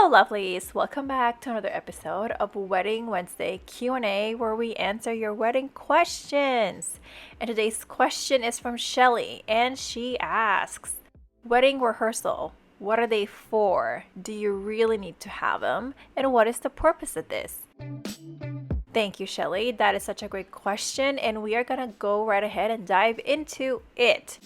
Hello lovelies, welcome back to another episode of Wedding Wednesday Q&A where we answer your wedding questions. And today's question is from Shelly and she asks, wedding rehearsal, what are they for? Do you really need to have them? And what is the purpose of this? Thank you, Shelly. That is such a great question and we are gonna go right ahead and dive into it.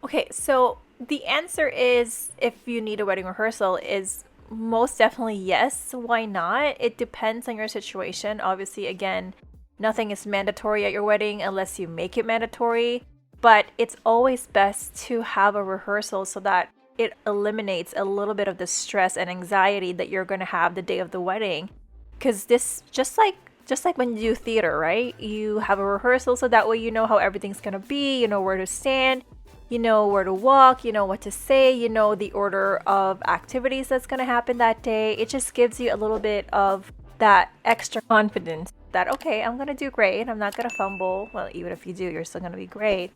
Okay, so the answer is, if you need a wedding rehearsal, is most definitely yes. Why not? It depends on your situation. Obviously, again, nothing is mandatory at your wedding unless you make it mandatory. But it's always best to have a rehearsal so that it eliminates a little bit of the stress and anxiety that you're going to have the day of the wedding. Because this, just like when you do theater, right? You have a rehearsal so that way you know how everything's going to be, you know where to stand. You know where to walk, you know what to say, you know the order of activities that's going to happen that day. It just gives you a little bit of that extra confidence that, okay, I'm going to do great. I'm not going to fumble. Well, even if you do, you're still going to be great.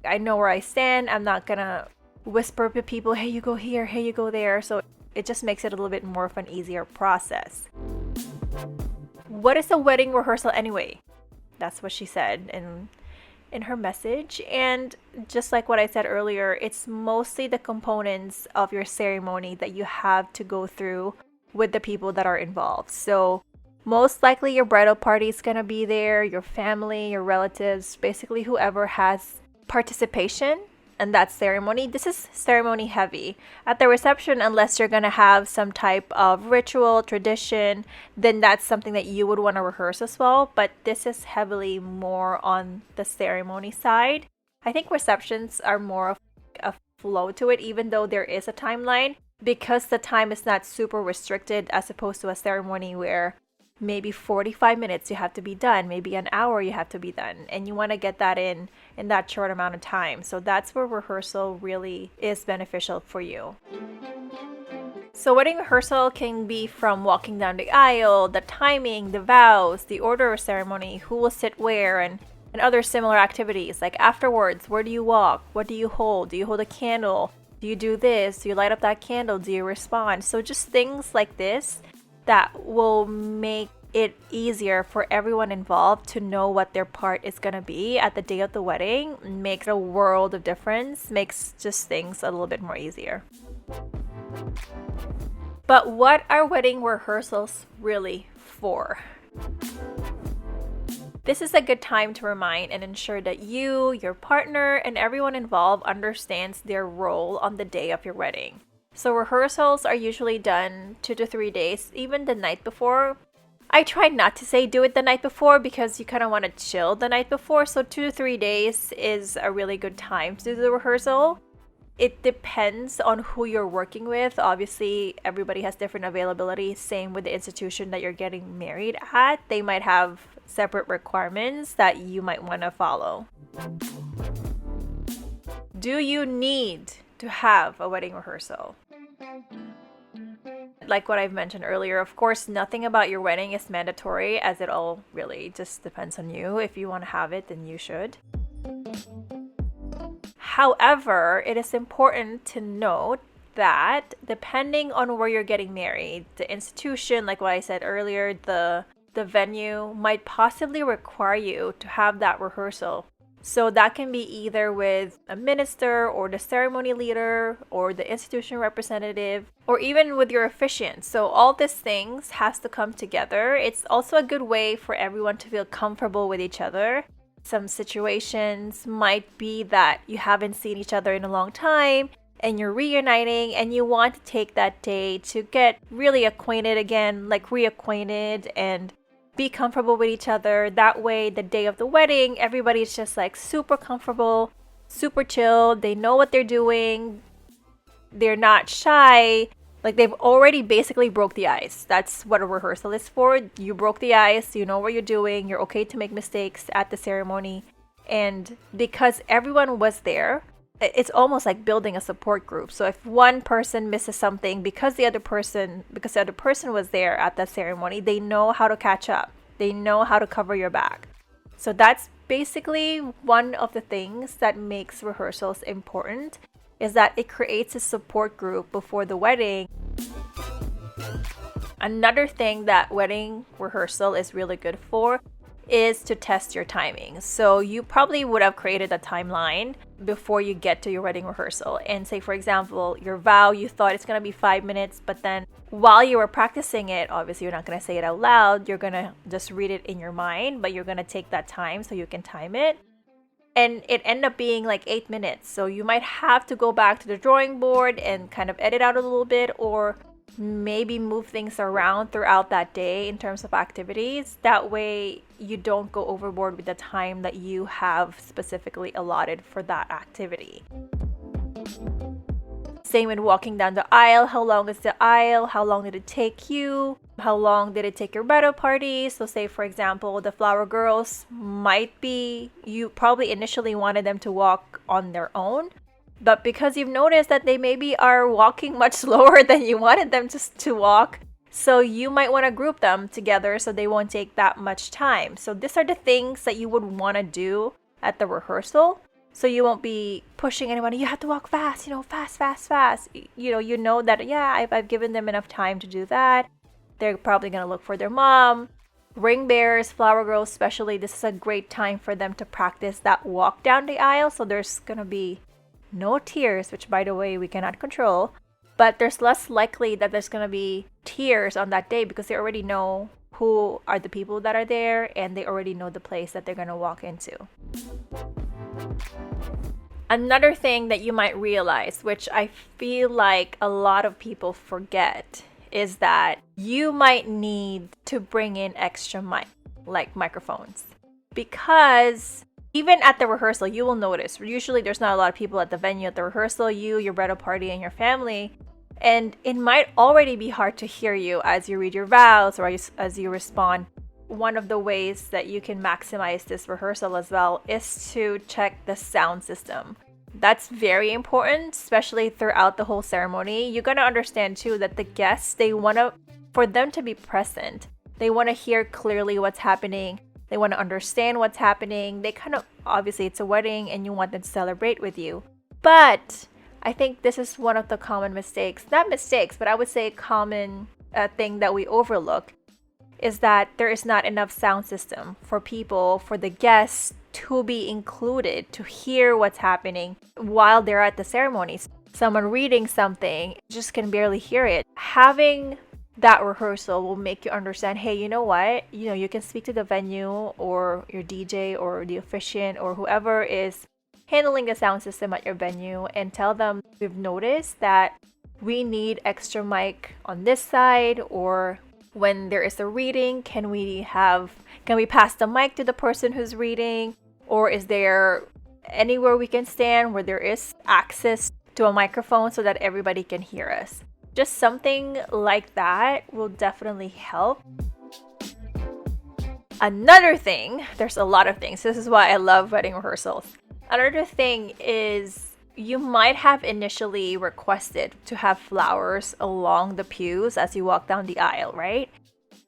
I know where I stand. I'm not going to whisper to people, hey, you go here, hey, you go there. So it just makes it a little bit more of an easier process. What is a wedding rehearsal anyway? That's what she said in her message. And just like what I said earlier, it's mostly the components of your ceremony that you have to go through with the people that are involved. So most likely your bridal party is going to be there, your family, your relatives, basically whoever has participation in that ceremony. This is ceremony heavy. At the reception, unless you're going to have some type of ritual, tradition, then that's something that you would want to rehearse as well. But this is heavily more on the ceremony side. I think receptions are more of a flow to it, even though there is a timeline, because the time is not super restricted as opposed to a ceremony where maybe 45 minutes you have to be done, maybe an hour you have to be done, and you want to get that in that short amount of time. So that's where rehearsal really is beneficial for you. So wedding rehearsal can be from walking down the aisle, the timing, the vows, the order of ceremony, who will sit where, and other similar activities. Like afterwards, where do you walk? What do you hold? Do you hold a candle? Do you do this? Do you light up that candle? Do you respond? So just things like this that will make it easier for everyone involved to know what their part is going to be at the day of the wedding. Makes a world of difference, makes just things a little bit more easier. But what are wedding rehearsals really for? This is a good time to remind and ensure that you, your partner, and everyone involved understands their role on the day of your wedding. So rehearsals are usually done 2 to 3 days, even the night before. I tried not to say do it the night before because you kind of want to chill the night before. So 2 to 3 days is a really good time to do the rehearsal. It depends on who you're working with. Obviously, everybody has different availability. Same with the institution that you're getting married at. They might have separate requirements that you might want to follow. Do you need to have a wedding rehearsal? Like what I've mentioned earlier, of course, nothing about your wedding is mandatory, as it all really just depends on you. If you want to have it, then you should. However, it is important to note that depending on where you're getting married, the institution, like what I said earlier, the venue might possibly require you to have that rehearsal. So that can be either with a minister or the ceremony leader or the institution representative or even with your officiant. So all these things has to come together. It's also a good way for everyone to feel comfortable with each other. Some situations might be that you haven't seen each other in a long time and you're reuniting and you want to take that day to get really acquainted again, like reacquainted and be comfortable with each other. That way, the day of the wedding, everybody's just like super comfortable, super chill. They know what they're doing. They're not shy. Like they've already basically broke the ice. That's what a rehearsal is for. You broke the ice. You know what you're doing. You're okay to make mistakes at the ceremony. And because everyone was there, it's almost like building a support group. So if one person misses something because the other person was there at the ceremony, they know how to catch up. They know how to cover your back. So that's basically one of the things that makes rehearsals important, is that it creates a support group before the wedding. Another thing that wedding rehearsal is really good for is to test your timing. So you probably would have created a timeline before you get to your wedding rehearsal. And say, for example, your vow, you thought it's going to be 5 minutes, but then while you were practicing it, obviously you're not going to say it out loud. You're going to just read it in your mind, but you're going to take that time so you can time it. And it ended up being like 8 minutes. So you might have to go back to the drawing board and kind of edit out a little bit, or maybe move things around throughout that day in terms of activities. That way you don't go overboard with the time that you have specifically allotted for that activity. Same with walking down the aisle. How long is the aisle? How long did it take you? How long did it take your bridal party? So say, for example, the flower girls might be, you probably initially wanted them to walk on their own, but because you've noticed that they maybe are walking much slower than you wanted them to walk, so you might want to group them together so they won't take that much time. So these are the things that you would want to do at the rehearsal. So you won't be pushing anyone. You have to walk fast, fast. You know that, yeah, I've given them enough time to do that. They're probably going to look for their mom. Ring bearers, flower girls especially, this is a great time for them to practice that walk down the aisle. So there's going to be no tears, which by the way, we cannot control. But there's less likely that there's going to be tears on that day because they already know who are the people that are there and they already know the place that they're going to walk into. Another thing that you might realize, which I feel like a lot of people forget, is that you might need to bring in extra microphones. Because even at the rehearsal, you will notice, usually there's not a lot of people at the venue at the rehearsal, your bridal party, and your family. And it might already be hard to hear you as you read your vows or as you respond. One of the ways that you can maximize this rehearsal as well is to check the sound system. That's very important, especially throughout the whole ceremony. You gotta understand too that the guests, for them to be present, they want to hear clearly what's happening. They want to understand what's happening. Obviously it's a wedding and you want them to celebrate with you. But I think this is one of the common mistakes, not mistakes, but I would say common thing that we overlook is that there is not enough sound system for the guests to be included, to hear what's happening while they're at the ceremonies. Someone reading something just can barely hear it. Having that rehearsal will make you understand, hey, you know what? You can speak to the venue or your DJ or the officiant or whoever is handling the sound system at your venue and tell them, we've noticed that we need extra mic on this side, or when there is a reading, can we pass the mic to the person who's reading? Or is there anywhere we can stand where there is access to a microphone so that everybody can hear us? Just something like that will definitely help. Another thing, there's a lot of things. This is why I love wedding rehearsals. Another thing is you might have initially requested to have flowers along the pews as you walk down the aisle, right?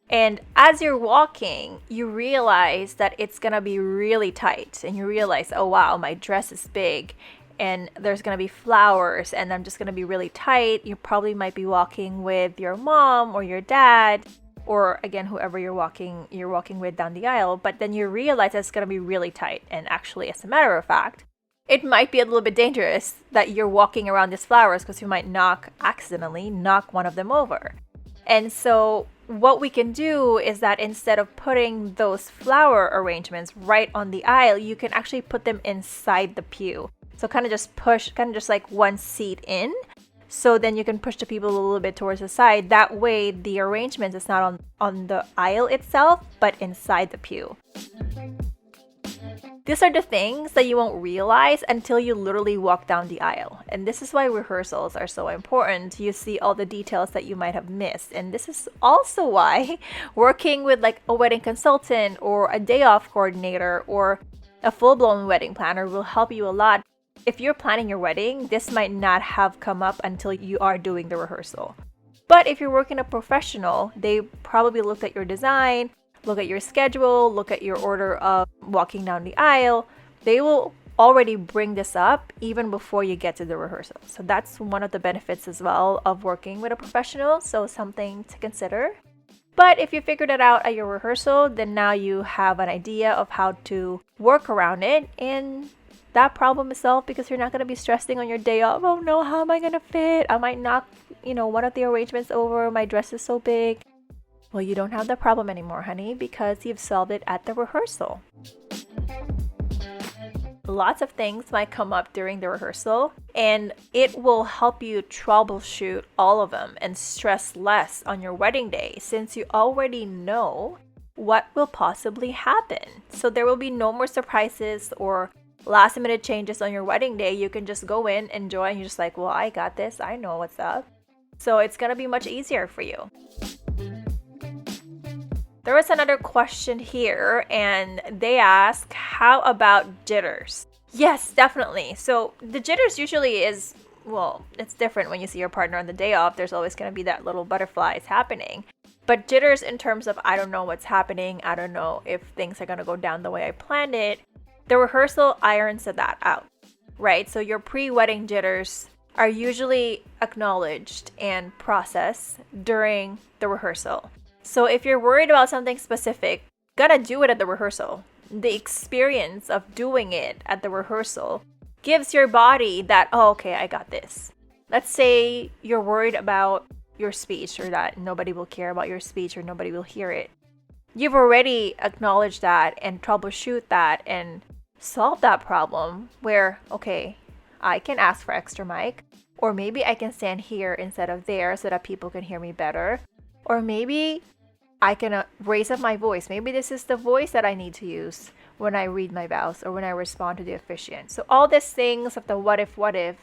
And as you're walking, you realize that it's going to be really tight. And you realize, oh wow, my dress is big and there's going to be flowers and I'm just going to be really tight. You probably might be walking with your mom or your dad, or again, whoever you're walking with down the aisle. But then you realize it's going to be really tight. And actually, as a matter of fact, it might be a little bit dangerous that you're walking around these flowers because you might accidentally knock one of them over. And so what we can do is that instead of putting those flower arrangements right on the aisle, you can actually put them inside the pew. So kind of just like one seat in. So then you can push the people a little bit towards the side. That way the arrangement is not on the aisle itself, but inside the pew. These are the things that you won't realize until you literally walk down the aisle. And this is why rehearsals are so important. You see all the details that you might have missed. And this is also why working with like a wedding consultant or a day off coordinator or a full-blown wedding planner will help you a lot. If you're planning your wedding, this might not have come up until you are doing the rehearsal. But if you're working a professional, they probably looked at your design, look at your schedule, look at your order of walking down the aisle. They will already bring this up even before you get to the rehearsal. So that's one of the benefits as well of working with a professional. So something to consider. But if you figured it out at your rehearsal, then now you have an idea of how to work around it, and that problem is solved because you're not going to be stressing on your day off. Oh no, how am I going to fit? I might knock, one of the arrangements over. My dress is so big. Well, you don't have that problem anymore, honey, because you've solved it at the rehearsal. Lots of things might come up during the rehearsal, and it will help you troubleshoot all of them and stress less on your wedding day since you already know what will possibly happen. So there will be no more surprises or last minute changes on your wedding day. You can just go in, enjoy, and you're just like, well, I got this. I know what's up. So it's going to be much easier for you. There was another question here, and they ask, how about jitters? Yes, definitely. So the jitters usually is, well, it's different when you see your partner on the day off. There's always going to be that little butterflies happening. But jitters in terms of, I don't know what's happening. I don't know if things are going to go down the way I planned it. The rehearsal irons that out, right? So your pre-wedding jitters are usually acknowledged and processed during the rehearsal. So if you're worried about something specific, gotta do it at the rehearsal. The experience of doing it at the rehearsal gives your body that, oh, okay, I got this. Let's say you're worried about your speech or that nobody will care about your speech or nobody will hear it. You've already acknowledged that and troubleshoot that and solve that problem where, okay, I can ask for extra mic, or maybe I can stand here instead of there so that people can hear me better. Or maybe I can raise up my voice. Maybe this is the voice that I need to use when I read my vows or when I respond to the officiant. So all these things of the what if,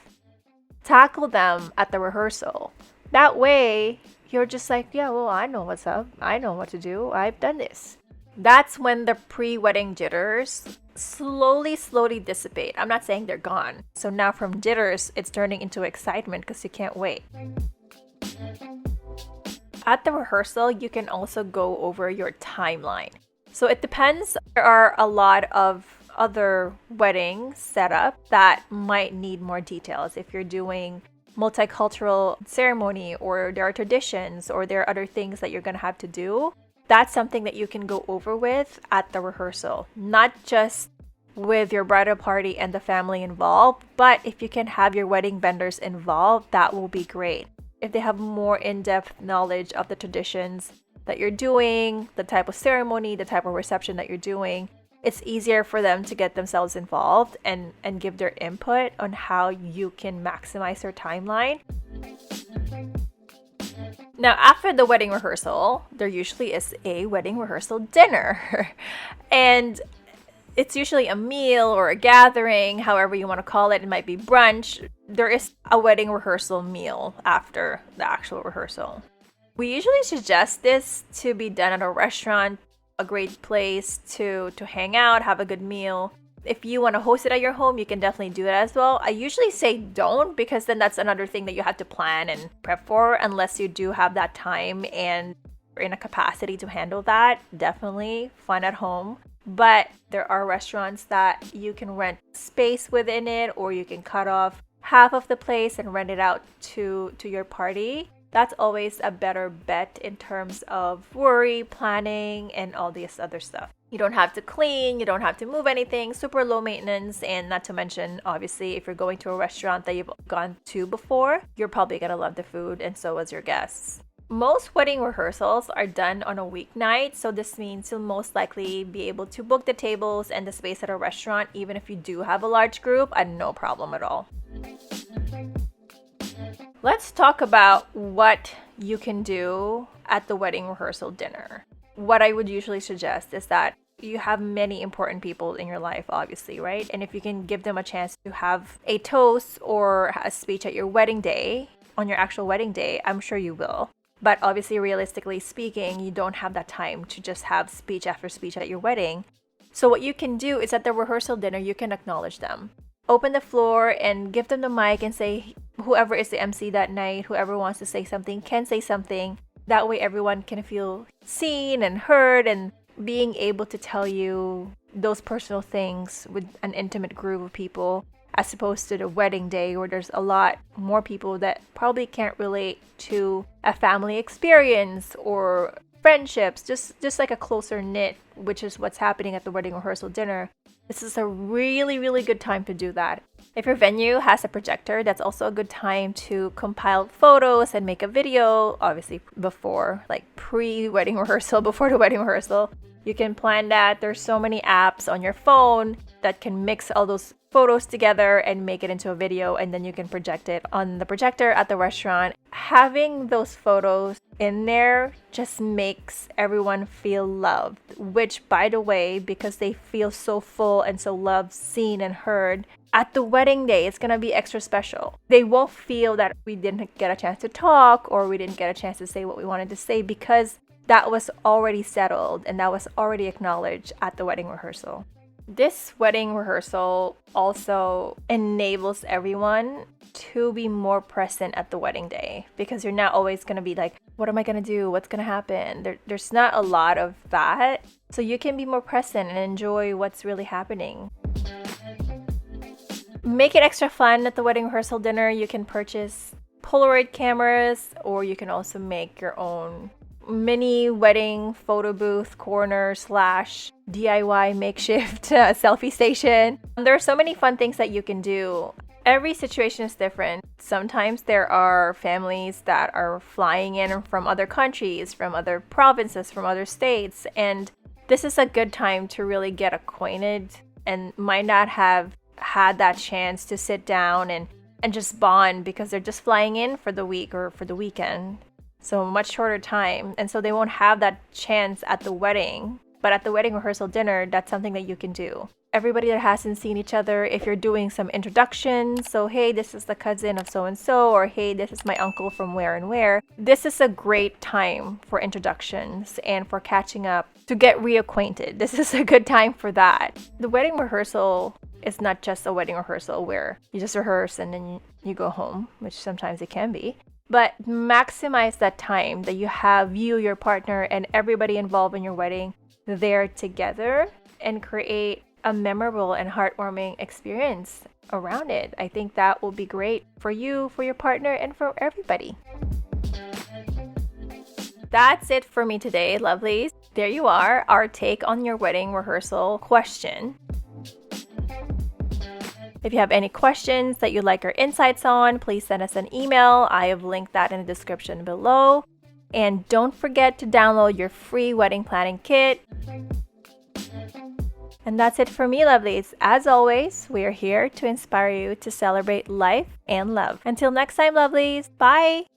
tackle them at the rehearsal. That way, you're just like, yeah, well, I know what's up. I know what to do. I've done this. That's when the pre-wedding jitters slowly dissipate. I'm not saying they're gone. So now from jitters, it's turning into excitement because you can't wait. At the rehearsal, you can also go over your timeline. So it depends. There are a lot of other wedding setup that might need more details. If you're doing multicultural ceremony or there are traditions or there are other things that you're going to have to do, that's something that you can go over with at the rehearsal. Not just with your bridal party and the family involved, but if you can have your wedding vendors involved, that will be great. If they have more in-depth knowledge of the traditions that you're doing, the type of ceremony, the type of reception that you're doing, it's easier for them to get themselves involved and give their input on how you can maximize your timeline. Now, after the wedding rehearsal, there usually is a wedding rehearsal dinner. And it's usually a meal or a gathering, however you want to call it. It might be brunch. There is a wedding rehearsal meal after the actual rehearsal. We usually suggest this to be done at a restaurant, a great place to hang out, have a good meal. If you want to host it at your home, you can definitely do it as well. I usually say don't, because then that's another thing that you have to plan and prep for, unless you do have that time and are in a capacity to handle that. Definitely fun at home. But there are restaurants that you can rent space within it, or you can cut off half of the place and rent it out to your party. That's always a better bet in terms of worry, planning, and all this other stuff. You don't have to clean, you don't have to move anything, super low maintenance, and not to mention, obviously, if you're going to a restaurant that you've gone to before, you're probably gonna love the food, and so is your guests. Most wedding rehearsals are done on a weeknight, so this means you'll most likely be able to book the tables and the space at a restaurant, even if you do have a large group, and no problem at all. Let's talk about what you can do at the wedding rehearsal dinner. What I would usually suggest is that you have many important people in your life, obviously, right? And if you can give them a chance to have a toast or a speech at your wedding day, on your actual wedding day, I'm sure you will. But obviously, realistically speaking, you don't have that time to just have speech after speech at your wedding. So what you can do is at the rehearsal dinner, you can acknowledge them. Open the floor and give them the mic and say, whoever is the MC that night, whoever wants to say something can say something. That way everyone can feel seen and heard, and being able to tell you those personal things with an intimate group of people, as opposed to the wedding day where there's a lot more people that probably can't relate to a family experience or friendships, just like a closer knit, which is what's happening at the wedding rehearsal dinner. This is a really, really good time to do that. If your venue has a projector, that's also a good time to compile photos and make a video, obviously before, like pre-wedding rehearsal, before the wedding rehearsal. You can plan that. There's so many apps on your phone that can mix all those photos together and make it into a video, and then you can project it on the projector at the restaurant. Having those photos in there just makes everyone feel loved, which, by the way, because they feel so full and so loved, seen and heard, at the wedding day, it's gonna be extra special. They won't feel that we didn't get a chance to talk or we didn't get a chance to say what we wanted to say, because that was already settled and that was already acknowledged at the wedding rehearsal. This wedding rehearsal also enables everyone to be more present at the wedding day, because you're not always going to be like, what am I going to do? What's going to happen? There's not a lot of that. So you can be more present and enjoy what's really happening. Make it extra fun at the wedding rehearsal dinner. You can purchase Polaroid cameras, or you can also make your own mini wedding photo booth corner / DIY makeshift selfie station. There are so many fun things that you can do. Every situation is different. Sometimes there are families that are flying in from other countries, from other provinces, from other states, and this is a good time to really get acquainted and might not have had that chance to sit down and just bond because they're just flying in for the week or for the weekend. So much shorter time. And so they won't have that chance at the wedding. But at the wedding rehearsal dinner, that's something that you can do. Everybody that hasn't seen each other, if you're doing some introductions, so hey, this is the cousin of so-and-so, or hey, this is my uncle from where and where. This is a great time for introductions and for catching up to get reacquainted. This is a good time for that. The wedding rehearsal is not just a wedding rehearsal where you just rehearse and then you go home, which sometimes it can be. But maximize that time that you have you, your partner, and everybody involved in your wedding there together, and create a memorable and heartwarming experience around it. I think that will be great for you, for your partner, and for everybody. That's it for me today, lovelies. There you are, our take on your wedding rehearsal question. If you have any questions that you'd like our insights on, please send us an email. I have linked that in the description below. And don't forget to download your free wedding planning kit. And that's it for me, lovelies. As always, we are here to inspire you to celebrate life and love. Until next time, lovelies. Bye!